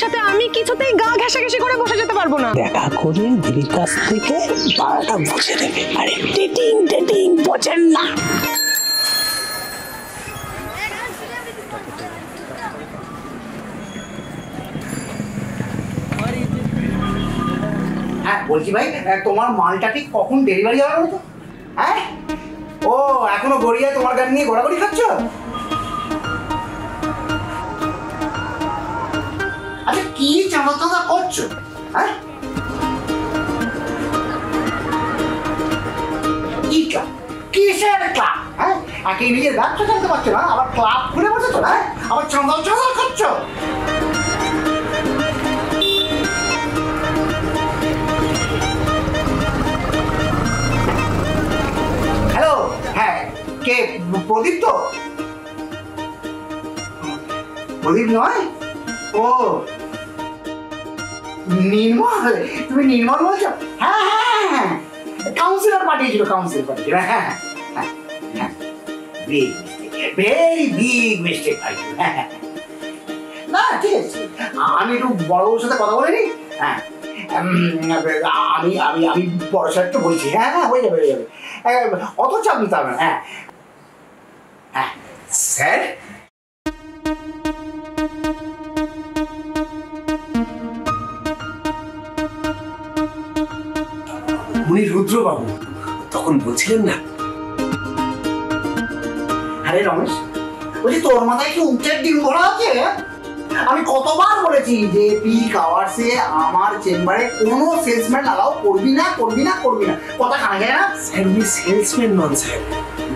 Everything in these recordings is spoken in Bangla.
সাথে আমি কিছুতেই গা ঘেঁষাঘেঁষি করে বসে যেতে পারবো না। দেখা করে দিদির কাছ থেকে পাড়াটা বুঝে নেবে। আরে ডেটিং ডেটিং বোঝেন না। হ্যাঁ বলছি ভাই, তোমার মালটা ঠিক কখন ডেলিভারি হবে তো? হ্যাঁ, ও এখনো গড়িয়া তোমার গাড়ি নিয়ে ঘোরাঘুরি খাচ্ছ? আচ্ছা কি চাঁদা করছো? হ্যাঁ কি ক্লাব? কিসের ক্লাব? হ্যাঁ একে নিজের ব্যবসা চালাতে পারছো না, আবার ক্লাব খুলে বসেছো না? আবার চাঁদা খাচ্ছ? হ্যালো, হ্যাঁ কে? প্রদীপ তো? প্রদীপ নয়? ও নির্মল, তুমি নির্মল বলছো? হ্যাঁ হ্যাঁ হ্যাঁ, কাউন্সিলর পাঠিয়েছিল, হ্যাঁ হ্যাঁ হ্যাঁ, ভেরি বিগ মিস্টেক ভাই। না ঠিক আছে, আমি একটু বড়োর সাথে কথা বলে নি। হ্যাঁ আমি বড় স্যার তো বলছি। হ্যাঁ হ্যাঁ হয়ে যাবে অত চাপ নিতে হবে না। হ্যাঁ হ্যাঁ স্যার, উনি রুদ্রবাবু তখন বলছিলেন না? আরে রমেশ, বলছি তোর মাথায় কি উচ্চের ডিম ভরা আছে? আমি কতবার বলেছি যে পিক আওয়ার্সে আমার চেম্বারে কোনো সেলসম্যান লাগাও, করবি না কথা কানা যায় না? স্যার উনি সেলসম্যান নন স্যার,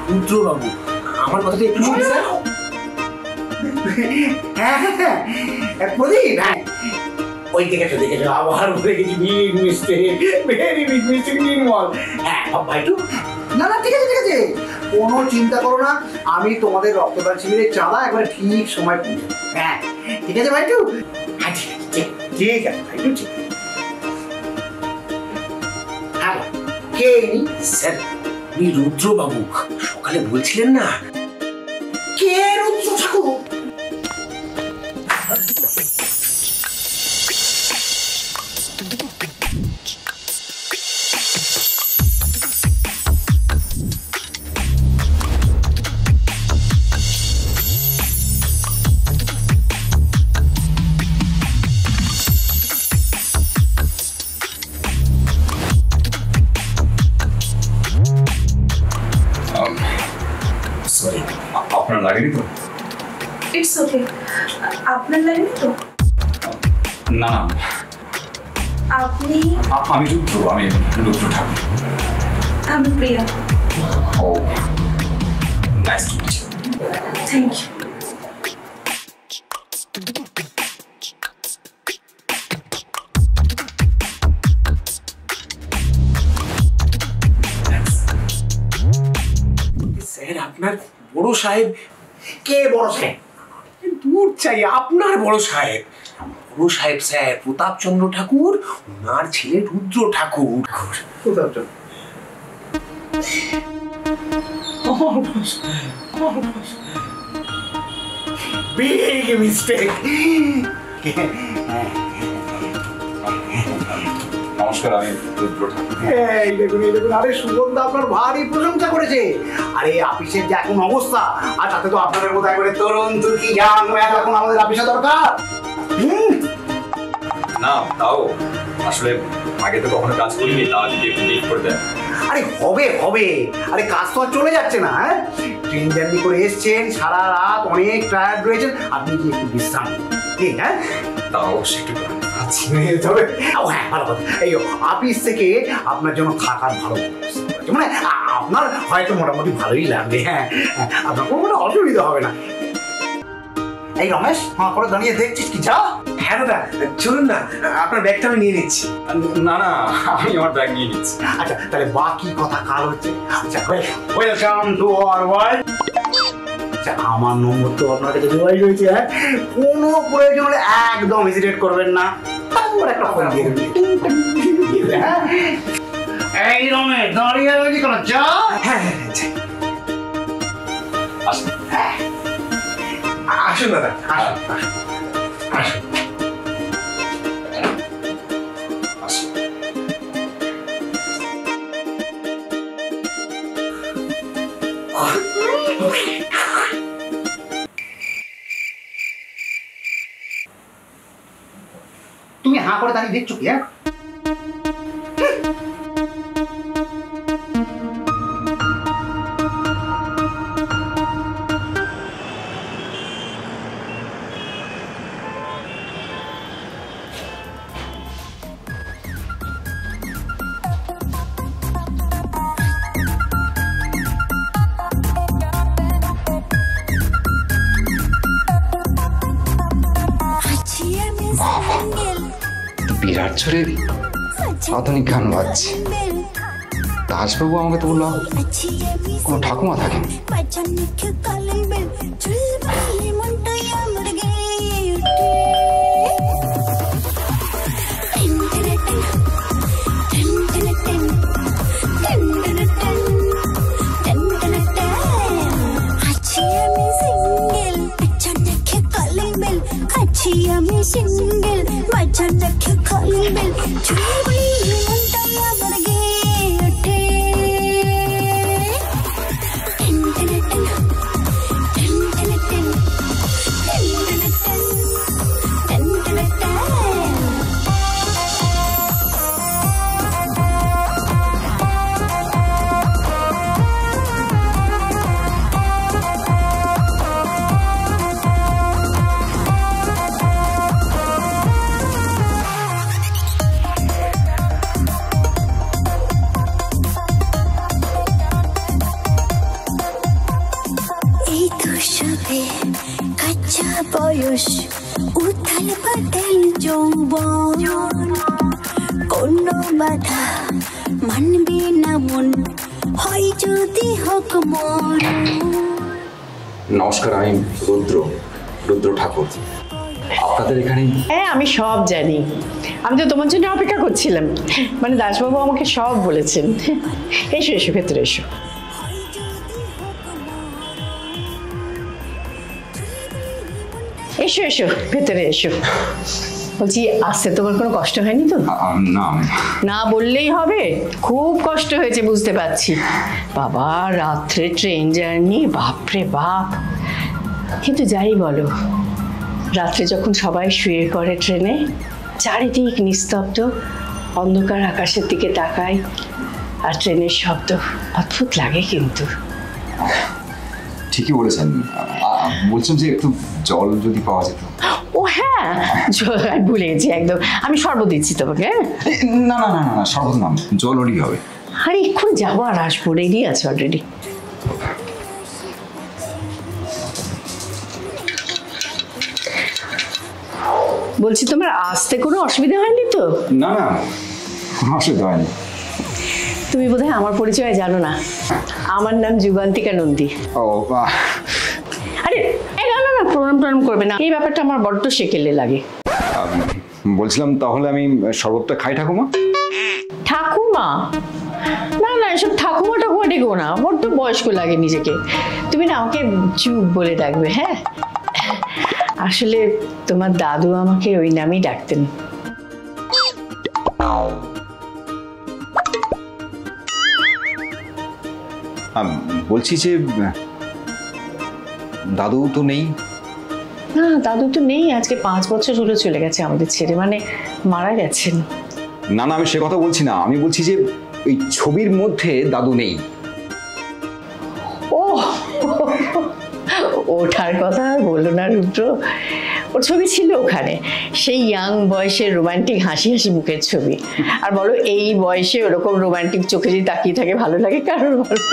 রুদ্রবাবু। আমার কথাটা একটু শুনুন স্যার। হ্যাঁ হ্যাঁ প্রদীপ, হ্যাঁ ওই দেখেছো আবার বলে গেছি big mistake, very big mistake Nirmal. হ্যাঁ ভাইটু, না ঠিক আছে কোনো চিন্তা করো না, আমি তোমাদের রক্তদান শিবিরের চাঁদা একবার ঠিক সময় পৌঁছে। হ্যাঁ ঠিক আছে ভাইটু। হ্যাঁ ঠিক আছে ভাইটু, ঠিক। হ্যাঁ কে? স্যার উনি রুদ্রবাবু, সকালে বলছিলেন না? কে রুদ্র ঠাকুর? সরি, আপনার লাগেনি তো? ইটস ওকে, আপনার লাগেনি তো? না না, আপনি? আমি রুদ্র ঠাকুর। আমি Priya. Oh nice to meet you. Thank you. Sir আপনার বড় সাহেব। কে বড় সাহেব? দূর চাই, আপনার বড় সাহেব। বড় সাহেব স্যার প্রতাপচন্দ্র ঠাকুর, ওনার ছেলে রুদ্র ঠাকুর। Big mistake. নমস্কার, আমি রুদ্র ঠাকুর। এই দেখুন আরে সুগন্ধা আপনার ভারী প্রশংসা করেছে। আরে অফিসের যে এখন অবস্থা, আর তাতে তো আপনাদের মতো একবারে তরুণ তুর্কি ইয়াং ম্যান এখন আমাদের অফিসে দরকার। না তাও আসলে আগে তো কখনো কাজ করিনি, তা যদি একটু লিভ করে দেন। আরে হবে, আরে কাজ তো আর চলে যাচ্ছে না। হ্যাঁ ট্রেন জার্নি করে এসছেন, সারা রাত অনেক টায়ার্ড রয়েছেন, আপনি কি একটু বিশ্রাম নিন, ঠিক? হ্যাঁ তাও অবশ্যই একটু করে। তবে হ্যাঁ ভালো কথা, এই অফিস থেকে আপনার জন্য থাকার ভালো ব্যবস্থা করেছে। মানে আপনার হয়তো মোটামুটি ভালোই লাগবে। হ্যাঁ আপনার কোনো অসুবিধা হবে না। এই রমেশ, করে দাঁড়িয়ে দেখছিস কি? যা। হ্যাঁ দাদা চলুন না, আপনার ব্যাগটা আমি নিয়ে নিচ্ছি। না আমি আমার ব্যাগ নিয়ে নিচ্ছি। আচ্ছা তাহলে বাকি কথা কাল হচ্ছে। আচ্ছা ওয়েলকাম টু আওয়ার ওয়ার্ল্ড। আচ্ছা আমার নম্বর তো আপনার কাছে দেওয়াই রয়েছে। হ্যাঁ কোনো প্রয়োজন হলে একদম হেজিটেট করবেন না, তারপর একটা ফোন দিয়ে দেবেন। এই রমেশ দাঁড়িয়ে রয়েছি কেন? যা। হ্যাঁ আসুন দাদা, আসুন। তুমি হাঁ করে দাঁড়িয়ে দেখছো কি? বিরাট জোরে আধুনিক গান বাজছে। দাসবাবু আমাকে তো বললো কোনো ঠাকুমা থাকেন। আমি সিঙ্গেল মাঝে দেখে কলিং বেল চুরি মনটাই আমার গেয়ে ওঠে ten ten ten ten ten ten ten ten ten ten কাঁচা বয়স উথাল পাতাল যৌবন কোনো বাধা মানবে না মন হয় যদি হোক মন। নমস্কার, আমি রুদ্র ঠাকুর। আপনাদের এখানে? হ্যাঁ, আমি সব জানি। আমি তো তোমার জন্য অপেক্ষা করছিলাম। মানে দাসবাবু আমাকে সব বলেছেন। এসো এসো, ভেতরে এসো। এসো এসো, ভেতরে এসো। বলছি, আসতে তোমার কোনো কষ্ট হয়নি তো? না না বললেই হবে, খুব কষ্ট হয়েছে বুঝতে পারছি। বাবা, রাত্রে ট্রেন জার্নি, বাপরে বাপ। কিন্তু যাই বলো, রাত্রে যখন সবাই শুয়ে পড়ে ট্রেনে, চারিদিক নিস্তব্ধ, অন্ধকার আকাশের দিকে তাকাই আর ট্রেনের শব্দ, অদ্ভুত লাগে কিন্তু। ঠিকই বলেছেন। বলছেন যে একটু জল যদি পাওয়া যেত। ও হ্যাঁ, ভুলে গেছি একদম। আমি শরবত দিচ্ছি তোমাকে। না না না না, শরবত না, জল হলেই হবে। আরে এক্ষুন যাবো আর আসবো, রেডি আছে অলরেডি। বলছি, তোমার আসতে কোনো অসুবিধা হয়নি তো? না না, কোনো অসুবিধা হয়নি। তুমি বোধহয় আমার পরিচয় জানো না। আমার নাম যুগান্তিকা নন্দী। ও বাহ। আরে না না না, প্রণাম করবে না, এই ব্যাপারটা আমার বড্ড সেকেলে লাগে। বলছিলাম তাহলে আমি শরবতটা খাই ঠাকুমা। ঠাকুমা? না না, এসব ঠাকুমা ডেকো না, বড্ড বয়স্ক লাগে নিজেকে। তুমি না আমাকে চুপ বলে ডাকবে। হ্যাঁ, আসলে তোমার দাদু আমাকে ওই নামেই ডাকতেন। বলছি যে দাদু তো নেই। না, দাদু তো নেই, আজকে 5 বছর হলো চলে গেছে আমাদের ছেড়ে, মানে মারা গেছেন। না না, আমি সে কথা বলছি না, আমি বলছি যে ওই ছবির মধ্যে দাদু নেই। ও, ওঠার কথা আর বললো না রুদ্র। ওর ছবি ছিল ওখানে, সেই ইয়াং বয়সের রোমান্টিক হাসি হাসি মুখের ছবি। আর বলো, এই বয়সে ওরকম রোমান্টিক চোখে যদি তাকিয়ে থাকে ভালো লাগে কারোর? বলো,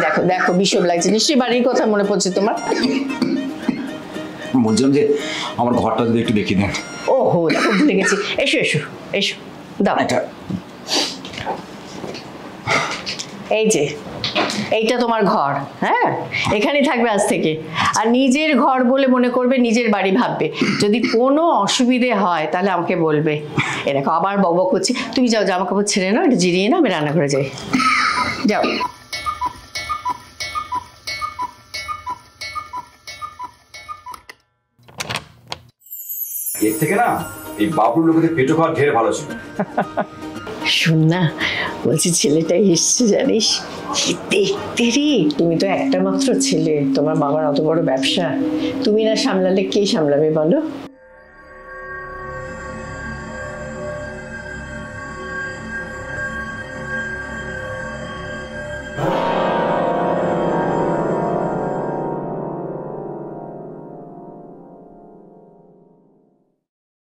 দেখো দেখো, বিষম লাগছে নিশ্চয়ই। বাড়ির কথা মনে পড়ছে তোমার? বলছিলাম যে আমার ঘরটা যদি একটু দেখিয়ে দেন। ও হো, দেখো ভুলে গেছি। এসো এসো এসো, দাও। এই যে, এইটা তোমার ঘর। হ্যাঁ, এখানেই থাকবে আজ থেকে। আর নিজের ঘর বলে মনে করবে, নিজের বাড়ি ভাববে। যদি কোনো অসুবিধে হয় তাহলে আমাকে বলবে। এ দেখো, আবার বকবক করছি। তুমি যাও, জামা কাপড় ছেড়ে নাও, একটু জিরিয়ে নাও, আমি রান্নাঘরে যাই। যাও। এর থেকে না এই বাবুর লোকেদের পেটো খাওয়ার ঢের ভালো ছিল। শোন না, বলছি ছেলেটা এসছে জানিস, কি দেখতে রে। তুমি তো একটা মাত্র ছেলে, তোমার বাবার অত বড় ব্যবসা, তুমি না সামলালে কে সামলাবে বলো?